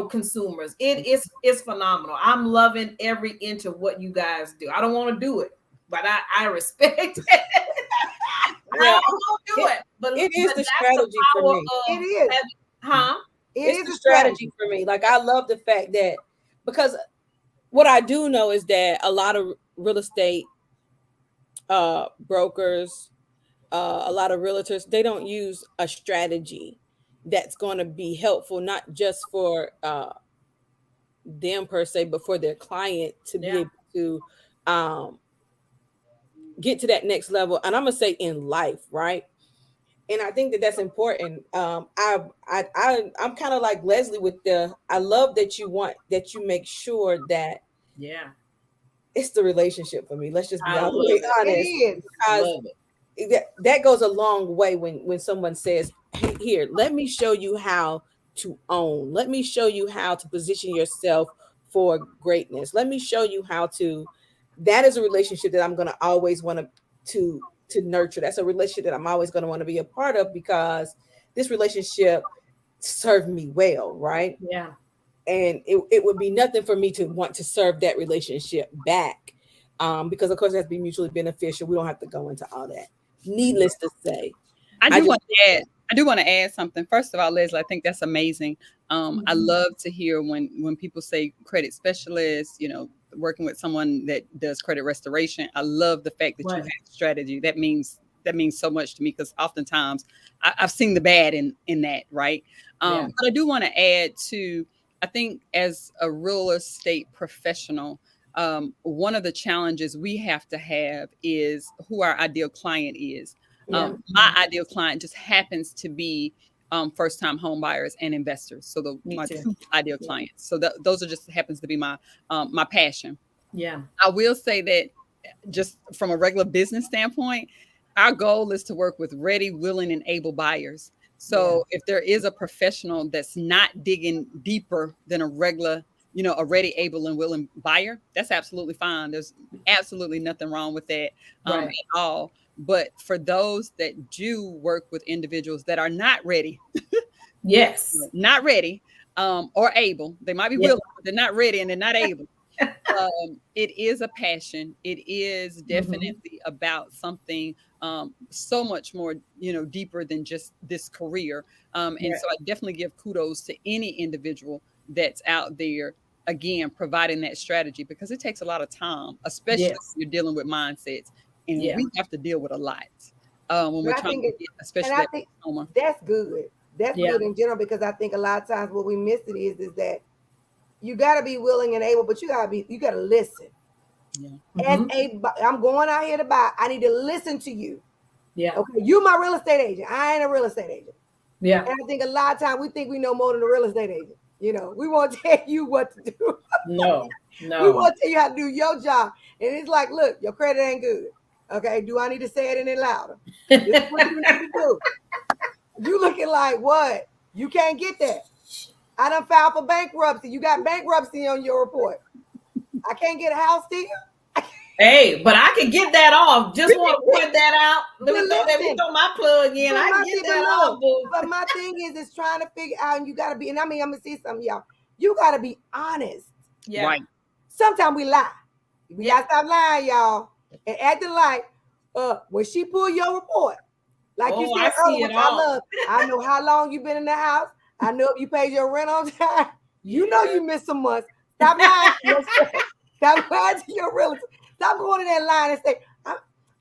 consumers. It's phenomenal. I'm loving every inch of what you guys do. I don't want to do it, but I respect it. I don't do it, but it is the strategy for me. It is. It's the strategy for me. Like, I love the fact that, because what I do know is that a lot of real estate brokers, a lot of realtors, they don't use a strategy that's going to be helpful, not just for them per se, but for their client to be able to get to that next level. And I'm gonna say in life, right? And I think that that's important. I'm kind of like Leslie with I love that you make sure that it's the relationship for me. Let's just be honest. It is. That goes a long way when someone says, hey, here, let me show you how to own. Let me show you how to position yourself for greatness. Let me show you how to. That is a relationship that I'm going to always want to nurture. That's a relationship that I'm always going to want to be a part of, because this relationship served me well, right? Yeah. And it would be nothing for me to want to serve that relationship back, because of course it has to be mutually beneficial. We don't have to go into all that. Needless to say, I do want to add something. First of all, Leslie, I think that's amazing. I love to hear when people say credit specialist, working with someone that does credit restoration. I love the fact that you have strategy. That means so much to me, because oftentimes I've seen the bad in that, right? But I do want to add to, I think as a real estate professional, one of the challenges we have to have is who our ideal client is. My ideal client just happens to be first-time home buyers and investors. So my two ideal clients. So those are just happens to be my passion. Yeah. I will say that just from a regular business standpoint, our goal is to work with ready, willing, and able buyers. So if there is a professional that's not digging deeper than a regular, a ready, able, and willing buyer, that's absolutely fine. There's absolutely nothing wrong with that at all. But for those that do work with individuals that are not ready, yes, not ready, or able, they might be willing, but they're not ready and they're not able. It is a passion. It is definitely about something so much more, deeper than just this career. And so I definitely give kudos to any individual that's out there, again, providing that strategy, because it takes a lot of time, especially when you're dealing with mindsets. And we have to deal with a lot when we're trying to get, especially that diploma. That's good. That's good in general, because I think a lot of times what we miss it is that you got to be willing and able, but you got to listen. As I'm going out here to buy, I need to listen to you. Okay, you my real estate agent. I ain't a real estate agent. And I think a lot of times we think we know more than a real estate agent. We won't tell you what to do. No. We won't tell you how to do your job. And it's like, look, your credit ain't good. Okay, do I need to say it any louder? This is what you need to do. You looking like what? You can't get that. I done filed for bankruptcy. You got bankruptcy on your report. I can't get a house deal. Hey, but I can get that off. Just want to point that out. Let me throw my plug in. I can get that off. But my thing is trying to figure out, and you got to be, and I mean, I'm going to see something, y'all. You got to be honest. Yeah. Right. Sometimes we lie. We got to stop lying, y'all, and acting like when she pull your report, like you said earlier, I know how long you've been in the house. I know if you paid your rent on time. You know you missed some months. Stop lying to yourself. Stop lying to your realtor. Stop going to that line and say,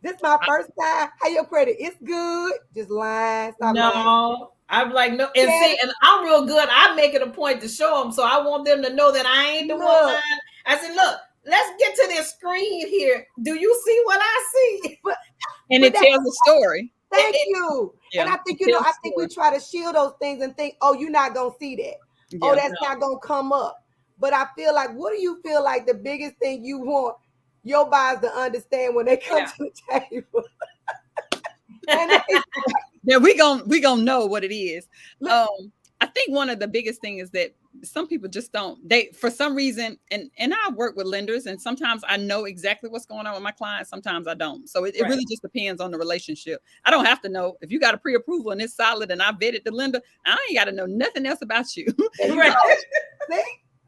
this is my first time. How your credit? It's good. Just lying. Stop lying. I'm like, no. And see, and I'm real good. I make it a point to show them. So I want them to know that I ain't the one lying. I said, look, let's get to this screen here. Do you see what I see? And it tells a story. Thank you. Yeah, and I think, I think we try to shield those things and think, oh, you're not going to see that. Yeah, oh, that's not going to come up. But I feel like, what do you feel like the biggest thing you want your buyers to understand when they come to the table? Yeah, we gonna know what it is. I think one of the biggest things is that some people just don't, for some reason, and I work with lenders, and sometimes I know exactly what's going on with my clients, sometimes I don't. So it really just depends on the relationship. I don't have to know. If you got a pre-approval and it's solid and I vetted the lender, I ain't got to know nothing else about you.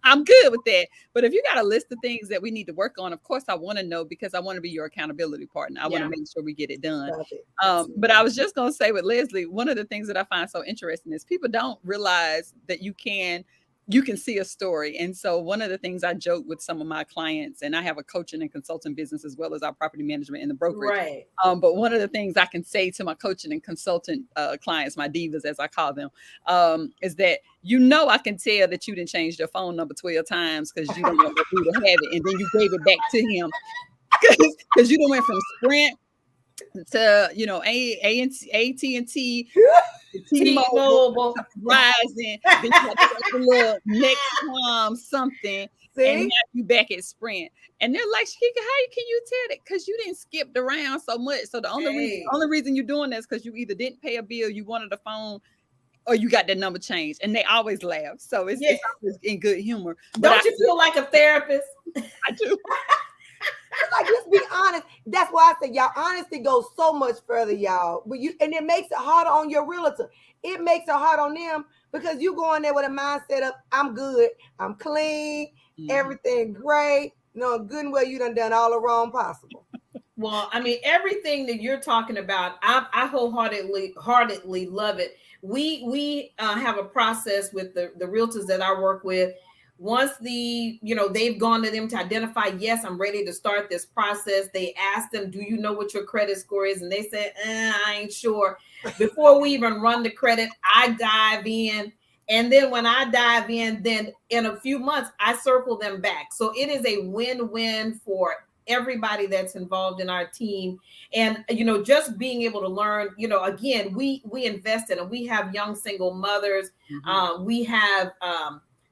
I'm good with that. But if you got a list of things that we need to work on, of course I want to know, because I want to be your accountability partner. I want to make sure we get it done. But I was just going to say with Leslie, one of the things that I find so interesting is people don't realize that you can see a story. And so one of the things I joke with some of my clients, and I have a coaching and consulting business as well as our property management and the brokerage. Right. But one of the things I can say to my coaching and consultant clients, my divas, as I call them, is that, I can tell that you didn't change your phone number 12 times because you don't want who to have it. And then you gave it back to him because you done went from Sprint to, AT&T, T-Mobile, Verizon, then you got the little next time something, and now you back at Sprint. And they're like, how can you tell that? Because you didn't skip around so much. So the only reason you're doing that is because you either didn't pay a bill, you wanted a phone, or you got that number changed. And they always laugh. So it's always in good humor. Don't you feel like a therapist? I do. Like, let's be honest. That's why I say, y'all, honesty goes so much further, y'all. But and it makes it harder on your realtor. It makes it hard on them because you go in there with a mindset of, I'm good, I'm clean, everything great. No, good and well, you done all the wrong possible. Well, I mean, everything that you're talking about, I wholeheartedly love it. We have a process with the realtors that I work with. Once they've gone to them to identify, yes, I'm ready to start this process. They ask them, do you know what your credit score is? And they say, I ain't sure. Before we even run the credit, I dive in. And then when I dive in, then in a few months, I circle them back. So it is a win-win for everybody that's involved in our team. And, just being able to learn, again, we invest in it. We have young single mothers. We have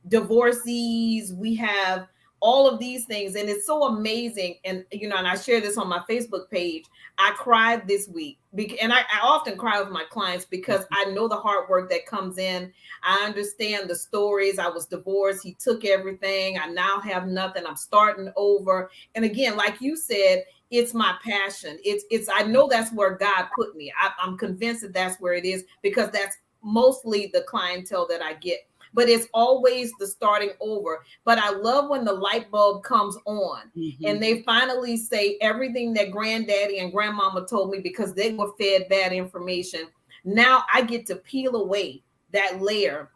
divorcees, we have all of these things, and it's so amazing. And and I share this on my Facebook page. I cried this week, and I often cry with my clients because I know the hard work that comes in. I understand the stories. I was divorced. He took everything. I now have nothing. I'm starting over. And again, like you said, it's my passion. It's I know that's where God put me. I'm convinced that that's where it is, because that's mostly the clientele that I get. but it's always the starting over. But I love when the light bulb comes on and they finally say everything that granddaddy and grandmama told me because they were fed bad information. Now I get to peel away that layer.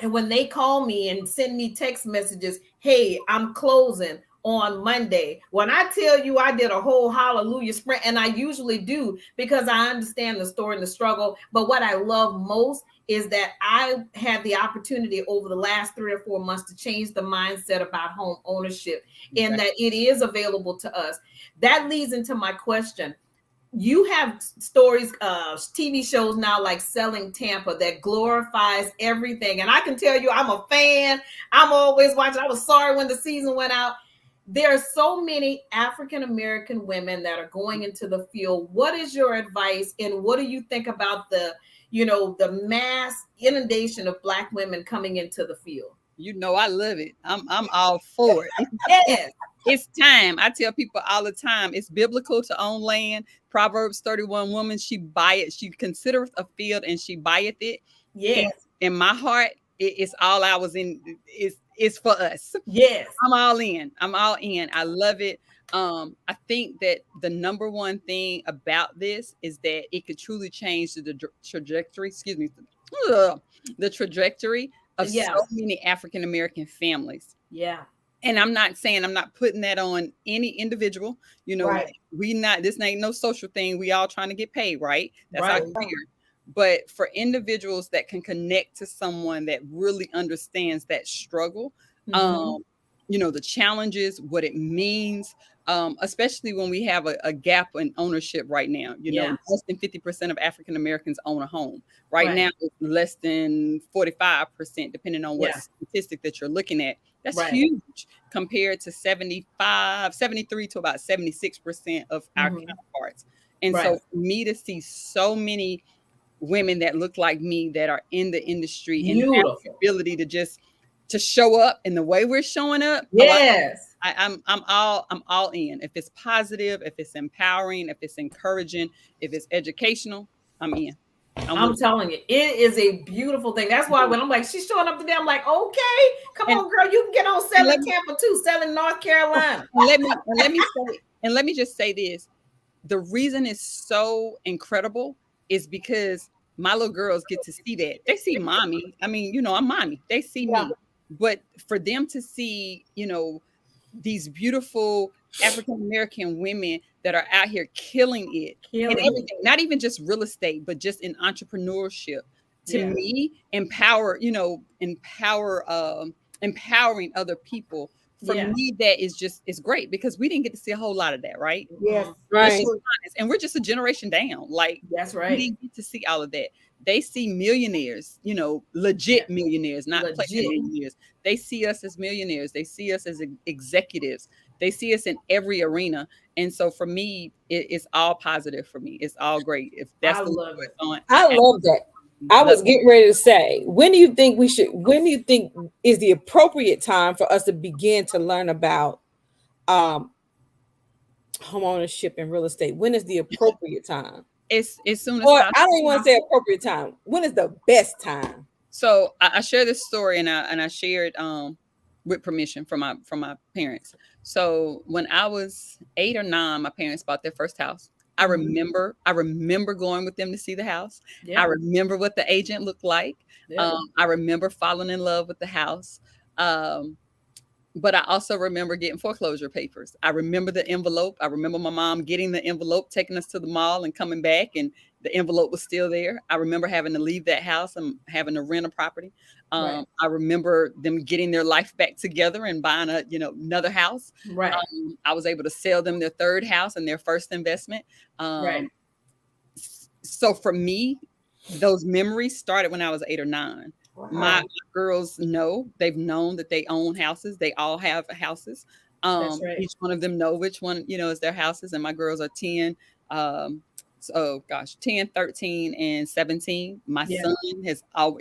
And when they call me and send me text messages, hey, I'm closing on Monday. When I tell you I did a whole hallelujah sprint, and I usually do because I understand the story and the struggle. But what I love most is that I had the opportunity over the last 3 or 4 months to change the mindset about home ownership and that it is available to us. That leads into my question. You have stories, TV shows now like Selling Tampa that glorifies everything. And I can tell you, I'm a fan. I'm always watching. I was sorry when the season went out. There are so many African-American women that are going into the field. What is your advice? And what do you think about the mass inundation of Black women coming into the field? I love it. I'm all for it. Yes. It's time. I tell people all the time, it's biblical to own land. Proverbs 31, woman, she buy it. She considereth a field and she buyeth it. Yes. In my heart, it's all I was in. It's for us. Yes. I'm all in. I'm all in. I love it. I think that the number one thing about this is that it could truly change the trajectory. The trajectory of so many African American families. Yeah. And I'm not putting that on any individual. This ain't no social thing. We all trying to get paid, right? That's our career. But for individuals that can connect to someone that really understands that struggle, the challenges, what it means, especially when we have a gap in ownership right now. Less than 50% of African Americans own a home. Right now, it's less than 45%, depending on what statistic that you're looking at. That's huge compared to 73 to about 76% of our counterparts. And so for me to see so many women that look like me that are in the industry and have the ability to show up in the way we're showing up. Yes. I'm all in. If it's positive, if it's empowering, if it's encouraging, if it's educational, I'm in. I'm telling you, it is a beautiful thing. That's why when I'm like, she's showing up today, I'm like, okay, come on, girl, you can get on Selling Tampa too, Selling North Carolina. Let me just say this. The reason it's so incredible is because my little girls get to see that. They see mommy. I mean, I'm mommy. They see me. But for them to see, these beautiful African American women that are out here killing it in everything, not even just real estate, but just in entrepreneurship, to me, empowering other people. For me, that is great because we didn't get to see a whole lot of that, right? Yes, right. And we're just a generation down. Like, that's right. We didn't get to see all of that. They see millionaires, legit millionaires, not millionaires. They see us as millionaires. They see us as executives. They see us in every arena. And so for me, it's all positive for me. It's all great. If that's the love it. On, I love that. I was getting ready to say, when do you think is the appropriate time for us to begin to learn about home ownership and real estate? When is the appropriate time? As soon as I don't even want to say appropriate time. When is the best time? So I share this story and I shared with permission from my parents. So when I was 8 or 9, my parents bought their first house. I remember going with them to see the house. I remember what the agent looked like. I remember falling in love with the house. But I also remember getting foreclosure papers. I remember the envelope. I remember my mom getting the envelope, taking us to the mall and coming back, and the envelope was still there. I remember having to leave that house and having to rent a property. I remember them getting their life back together and buying another house. Right. I was able to sell them their third house and their first investment. So for me, those memories started when I was 8 or 9. Wow. My girls they've known that they own houses. They all have houses. That's right. Each one of them know which one, is their houses. And my girls are 10, 10, 13, and 17. My son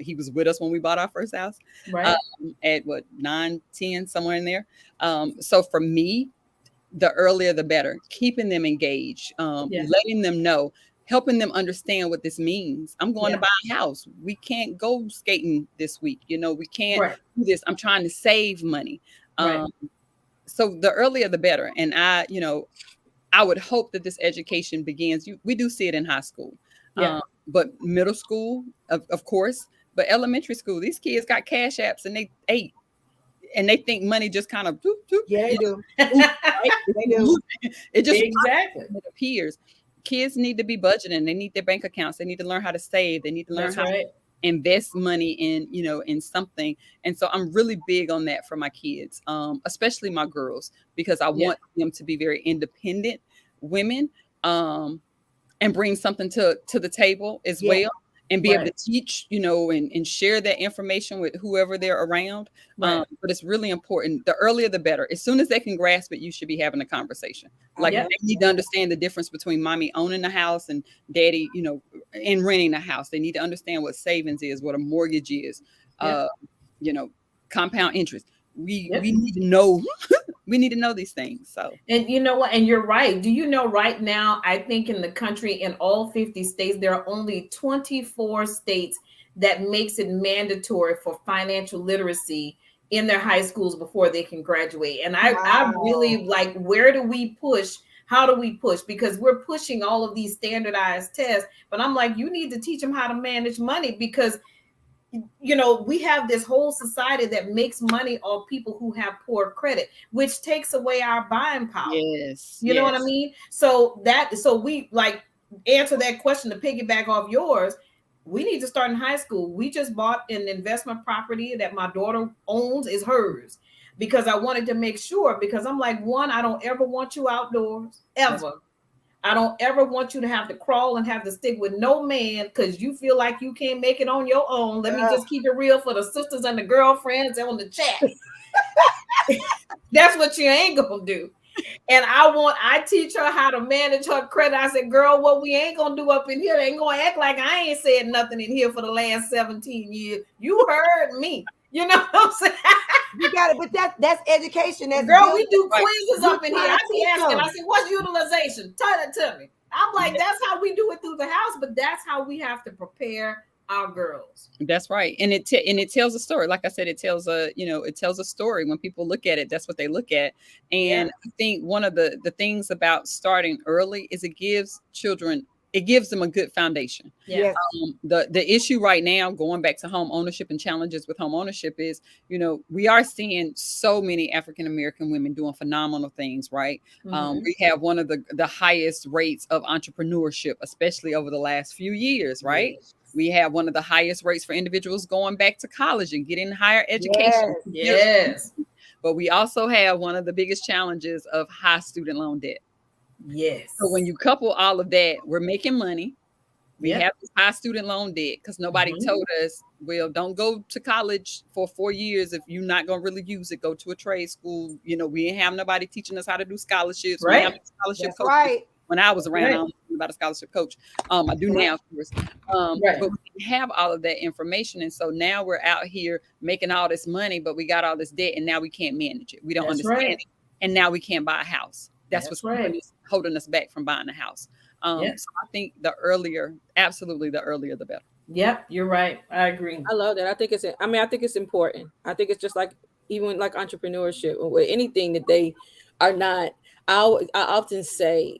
he was with us when we bought our first house. Right. At 9, 10, somewhere in there. So for me, the earlier the better. Keeping them engaged, letting them know, helping them understand what this means. I'm going to buy a house. We can't go skating this week. We can't do this. I'm trying to save money. So the earlier the better. And I would hope that this education begins. We do see it in high school, but middle school, of course, but elementary school, these kids got cash apps and they ate. And they think money just kind of they do. They do. It just exactly it appears. Kids need to be budgeting. They need their bank accounts. They need to learn how to save. They need to learn how to invest money in something. And so I'm really big on that for my kids, especially my girls, because I want them to be very independent women, and bring something to the table as well. And be able to teach, and share that information with whoever they're around. But it's really important. The earlier, the better. As soon as they can grasp it, you should be having a conversation. Like they need to understand the difference between mommy owning the house and daddy, and renting a house. They need to understand what savings is, what a mortgage is, compound interest. We need to know. We need to know these things. So, and you know what? And you're right. Do you know right now, I think in the country, in all 50 states, there are only 24 states that makes it mandatory for financial literacy in their high schools before they can graduate. And I really like, where do we push? How do we push? Because we're pushing all of these standardized tests, but I'm like, you need to teach them how to manage money, because we have this whole society that makes money off people who have poor credit, which takes away our buying power. You know what I mean? So we like answer that question to piggyback off yours. We need to start in high school. We just bought an investment property that my daughter owns, is hers, because I wanted to make sure, because I'm like, one, I don't ever want you outdoors ever. I don't ever want you to have to crawl and have to stick with no man because you feel like you can't make it on your own. Let me just keep it real for the sisters and the girlfriends on the chat. That's what you ain't gonna do. And I teach her how to manage her credit. I said, girl, what we ain't gonna do up in here, they ain't gonna act like I ain't said nothing in here for the last 17 years. You heard me. You know what I'm saying? You got it, but that's education. That's girl, we do quizzes up in here. I be asking, I said, what's utilization? Tell it to me. I'm like, that's how we do it through the house, but that's how we have to prepare our girls. That's right. And it tells a story. Like I said, it tells a story. When people look at it, that's what they look at. And I think one of the things about starting early is it gives them a good foundation. The issue right now, going back to home ownership and challenges with home ownership, is we are seeing so many African American women doing phenomenal things, right? We have one of the highest rates of entrepreneurship, especially over the last few years, right? We have one of the highest rates for individuals going back to college and getting higher education. Yes. But we also have one of the biggest challenges of high student loan debt. Yes. So when you couple all of that, we're making money. We have this high student loan debt because nobody told us, well, don't go to college for 4 years if you're not going to really use it. Go to a trade school. We didn't have nobody teaching us how to do scholarships. Right. We have scholarship coaches. When I was around, I don't know about a scholarship coach. I do now, of course. But we have all of that information. And so now we're out here making all this money, but we got all this debt and now we can't manage it. We don't understand it. And now we can't buy a house. That's what's holding us back from buying a house. So I think the earlier the better. Yep, you're right. I agree. I love that. I think it's important. I think it's just like, even like entrepreneurship or anything that they are not. I often say,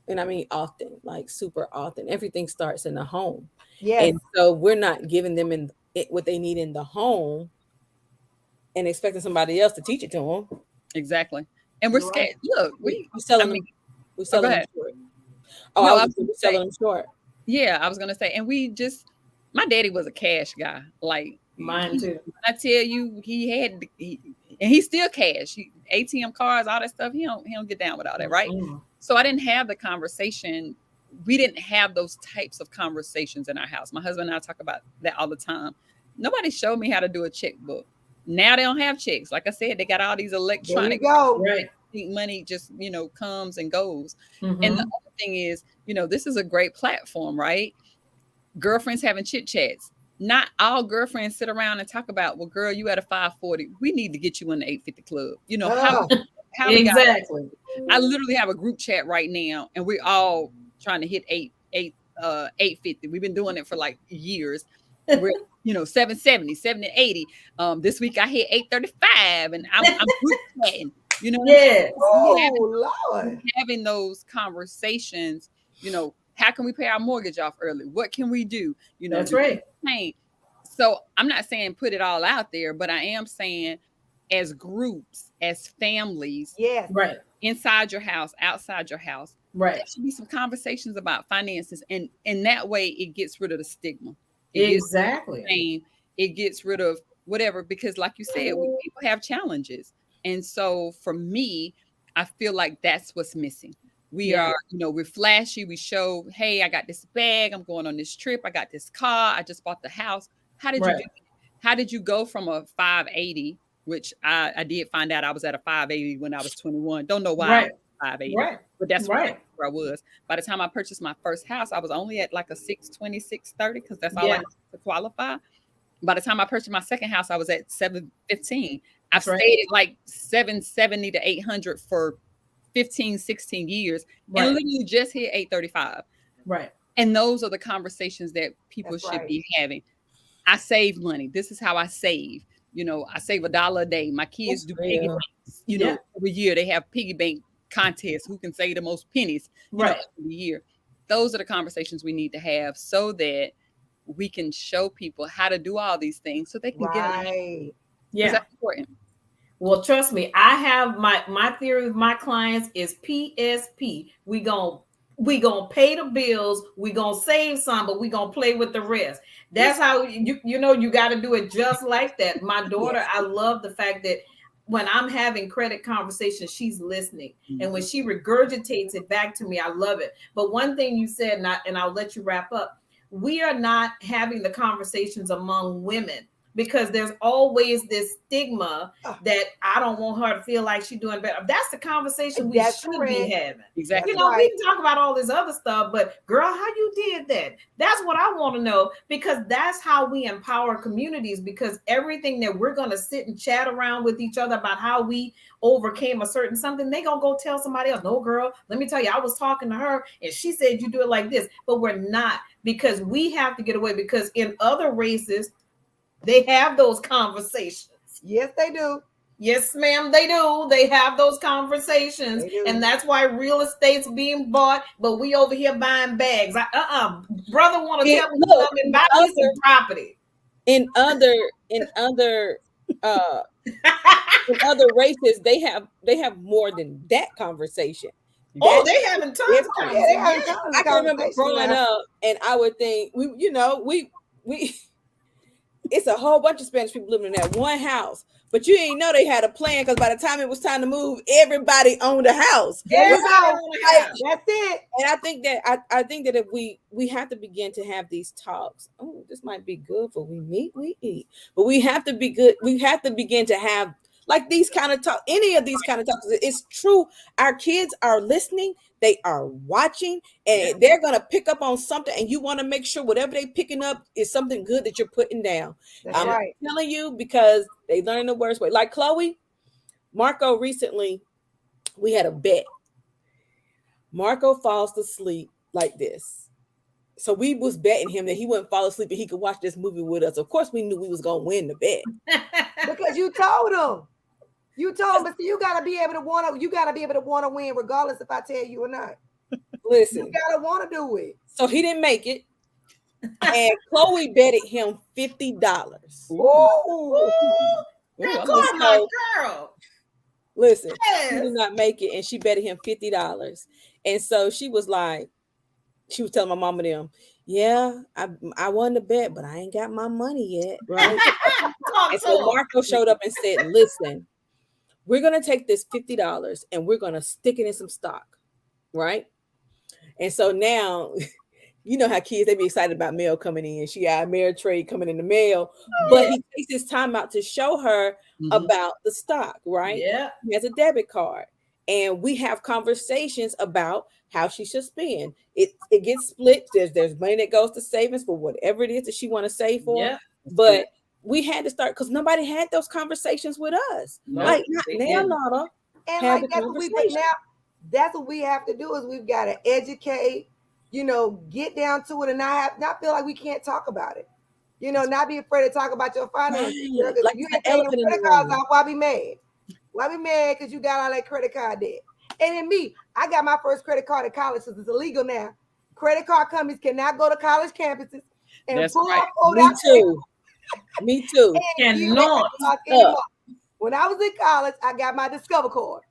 and I mean often, like super often, everything starts in the home. And so we're not giving them what they need in the home and expecting somebody else to teach it to them. Exactly. And we're scared. Look, we're selling them short. We're selling them short. Yeah, I was gonna say, and my daddy was a cash guy. Like mine too. I tell you, and he's still cash. ATM cards, all that stuff. He don't get down with all that, right? So I didn't have the conversation. We didn't have those types of conversations in our house. My husband and I talk about that all the time. Nobody showed me how to do a checkbook. Now they don't have checks. Like I said, they got all these electronic. There you go. Right. Money just comes and goes. And the other thing is, this is a great platform, right? Girlfriends having chit chats. Not all girlfriends sit around and talk about, well, girl, you at a 540. We need to get you in the 850 club. How exactly. I literally have a group chat right now, and we're all trying to hit 850. We've been doing it for like years. We're 770, 780. This week I hit 835, and I'm group chatting. Yes. Oh Lord. Having those conversations. How can we pay our mortgage off early? What can we do? That's right. So I'm not saying put it all out there, but I am saying as groups, as families, Yes, right, inside your house, outside your house, right, there should be some conversations about finances, and that way it gets rid of the stigma. Exactly. It gets rid of whatever, because like you said, people have challenges. And so for me, I feel like that's what's missing. We are, we're flashy. We show, hey, I got this bag. I'm going on this trip. I got this car. I just bought the house. How did you do? How did you go from a 580, which I did find out I was at a 580 when I was 21. Don't know why I was 580, but that's where I was. By the time I purchased my first house, I was only at like a 620, 630, because that's all I had to qualify. By the time I purchased my second house, I was at 715. I've stayed at like 770 to 800 for 15, 16 years, and literally just hit 835. Right. And those are the conversations that people should be having. I save money. This is how I save. I save $1 a day. My kids do piggy banks. Every year they have piggy bank contests. Who can save the most pennies every year? Those are the conversations we need to have so that we can show people how to do all these things so they can get it. Yeah. That's important. Well, trust me, I have my theory with my clients is PSP. We gonna pay the bills, we gonna save some, but we gonna play with the rest. That's how you got to do it just like that. My daughter, I love the fact that when I'm having credit conversations, she's listening, and when she regurgitates it back to me, I love it. But one thing you said, and I'll let you wrap up. We are not having the conversations among women, because there's always this stigma that I don't want her to feel like she's doing better. That's the conversation we should be having. Exactly. We can talk about all this other stuff, but girl, how you did that? That's what I want to know, because that's how we empower communities, because everything that we're going to sit and chat around with each other about how we overcame a certain something, they going to go tell somebody else, no, girl, let me tell you, I was talking to her and she said you do it like this, but we're not, because we have to get away, because in other races, they have those conversations. Yes, they do. Yes, ma'am, they do. They have those conversations. And that's why real estate's being bought, but we over here buying bags. Brother want to tell me something about some property. In other races, they have more than that conversation. They having tons of conversations. I can remember growing up, and I would think we it's a whole bunch of Spanish people living in that one house, but you didn't know they had a plan, because by the time it was time to move, everybody owned a house. That's it. And I think that if we have to begin to have these talks. Oh, this might be good for we meet, we eat, but we have to be good. We have to begin to have like these kind of talk. Any of these kind of talks. It's true. Our kids are listening. They are watching, and they're going to pick up on something, and you want to make sure whatever they're picking up is something good that you're putting down. I'm telling you, because they learn the worst way. Like Chloe, Marco, recently, we had a bet. Marco falls asleep like this. So we was betting him that he wouldn't fall asleep and he could watch this movie with us. Of course, we knew we was going to win the bet. Because you told him. You told him, but you gotta be able to want to win, regardless if I tell you or not. Listen, you gotta want to do it. So he didn't make it, and Chloe betted him $50. Girl. Listen, she did not make it, and she betted him $50. And so she was telling my mom and them, yeah, I won the bet, but I ain't got my money yet, right? And so Marco showed up and said, listen, we're going to take this $50 and we're going to stick it in some stock, right? And so now, you know how kids, they be excited about mail coming in. She got a mail trade coming in the mail, but he takes his time out to show her about the stock, right? Yeah. He has a debit card. And we have conversations about how she should spend. It gets split. There's money that goes to savings for whatever it is that she want to save for. Yeah. But we had to start, because nobody had those conversations with us. No, like now, Nada. And like that's what we have to do, is we've got to educate get down to it and not feel like we can't talk about it. Not be afraid to talk about your finances, girl. Because Like if you the ain't paying them elephant in the credit cards room. off, why be mad? Why be mad because you got all that credit card debt? And then me, I got my first credit card at college because it's illegal now. Credit card companies cannot go to college campuses and That's pull right. off Me too. Me too. and give Cannot. credit cards anymore. When I was in college, I got my Discover card.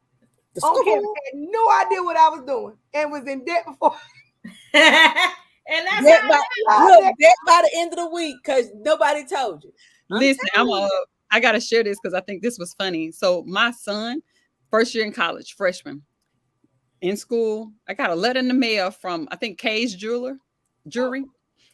The On school. campus, had no idea what I was doing and was in debt before. And that's Debt how by, look, debt by the end of the week because nobody told you. Listen, I gotta share this because I think this was funny. So my son, first year in college, freshman, in school, I got a letter in the mail from I think Kay's Jewelry.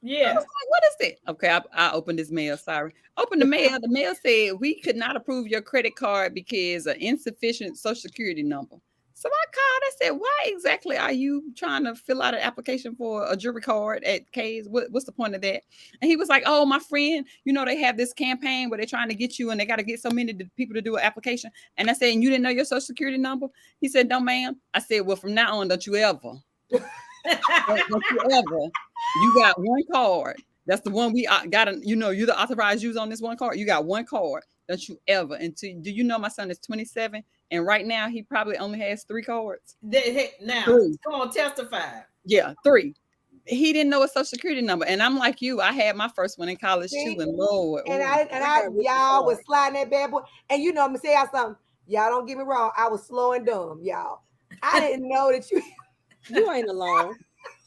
yeah. I was like, what is it? Okay, I opened this mail. Sorry. Opened the mail. The mail said we could not approve your credit card because of insufficient social security number. So I called. I said, why exactly are you trying to fill out an application for a jewelry card at K's? What's the point of that? And he was like, oh, my friend, they have this campaign where they're trying to get you and they got to get so many people to do an application. And I said, and you didn't know your social security number? He said, no, ma'am. I said, well, from now on, don't you ever. You got one card. That's the one we got. You're the authorized user on this one card. You got one card. Don't you ever. And do you know my son is 27 and right now he probably only has 3 cards. Now, 3. Come on, testify. Yeah, 3. He didn't know a social security number, and I'm like you. I had my first one in college too, and Lord, y'all was sliding that bad boy. And I'm gonna say y'all something. Y'all don't get me wrong. I was slow and dumb, y'all. I didn't know that you ain't alone.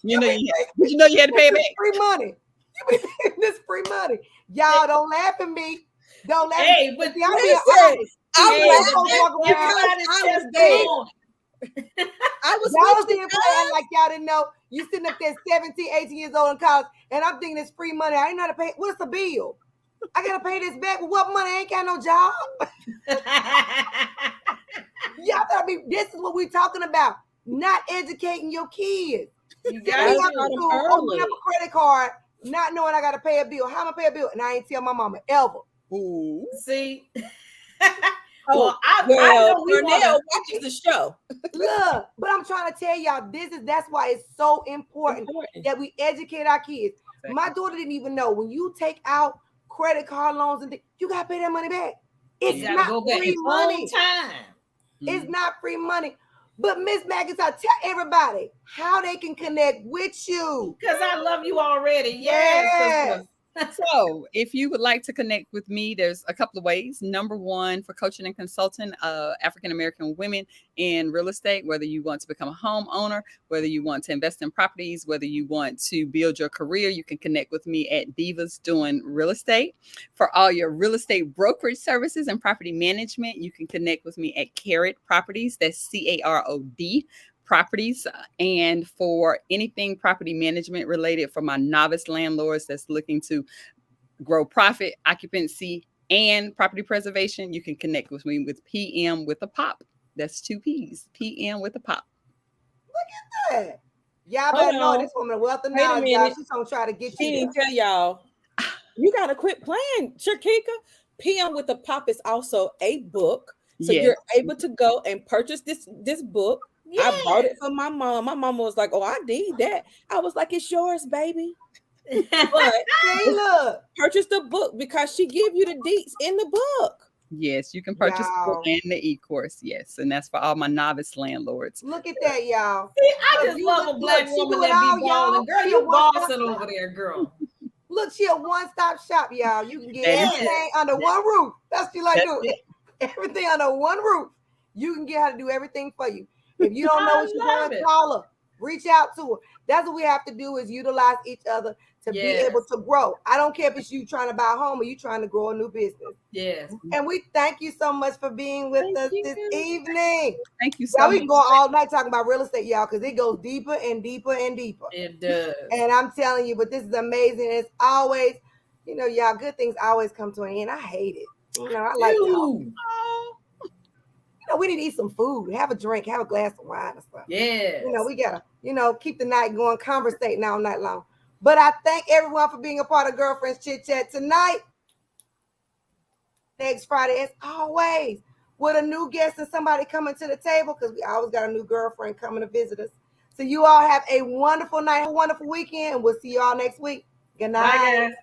You had to pay it back. Free money. You been paying this free money. Y'all don't laugh at me. Don't laugh. Hey, but I'm being honest. I'm I was there playing like y'all didn't know. You sitting up there 17, 18 years old in college, and I'm thinking it's free money. I ain't know how to pay. What's the bill? I gotta pay this back. What money? I ain't got no job. Y'all gotta be. This is what we're talking about. Not educating your kids. You got to open up a credit card, not knowing I gotta pay a bill. How am I pay a bill? And I ain't tell my mama ever. Ooh. See. Well, I know Cornell watches the show. Look, but I'm trying to tell y'all, that's why it's so important that we educate our kids. Exactly. My daughter didn't even know when you take out credit card loans and you gotta pay that money back. It's not free money. It's not free money. But Miss McIntyre, tell everybody how they can connect with you. Because I love you already. Yes. So if you would like to connect with me, there's a couple of ways. Number one, for coaching and consulting African-American women in real estate, whether you want to become a homeowner, whether you want to invest in properties, whether you want to build your career, you can connect with me at Divas Doing Real Estate. For all your real estate brokerage services and property management, you can connect with me at Carrot Properties. That's CAROD Properties. And for anything property management related for my novice landlords that's looking to grow profit, occupancy, and property preservation, you can connect with me with PM with a Pop. That's 2 P's. PM with a Pop. Look at that. Y'all better know this woman wealth of knowledge, y'all. She's gonna try to get you. She didn't tell y'all. You gotta quit playing, Shakika. PM with a Pop is also a book. So you're able to go and purchase this book. Yes. I bought it for my mom. My mama was like, "Oh, I need that." I was like, "It's yours, baby." But hey, look, purchase the book because she give you the deets in the book. Yes, you can purchase the book and the e-course. Yes, and that's for all my novice landlords. Look at that, y'all. See, I just love a black woman that be balling. Girl, you bossing over there, girl. Look, she a one-stop shop, y'all. You can get everything under one roof. That's what you like doing. Everything under one roof. You can get how to do everything for you. If you don't know what you're doing, call her. Reach out to her. That's what we have to do is utilize each other to be able to grow. I don't care if it's you trying to buy a home or you trying to grow a new business. Yes. And we thank you so much for being with us this evening. Thank you so much. We can go all night talking about real estate, y'all, because it goes deeper and deeper and deeper. It does. And I'm telling you, but this is amazing. It's always, y'all, good things always come to an end. I hate it. I like y'all. We need to eat some food, have a drink, have a glass of wine or something. Yeah. We gotta, keep the night going, conversating all night long. But I thank everyone for being a part of Girlfriends Chit Chat tonight. Next Friday, as always, with a new guest and somebody coming to the table, because we always got a new girlfriend coming to visit us. So you all have a wonderful night, a wonderful weekend, and we'll see you all next week. Good night. Bye, guys.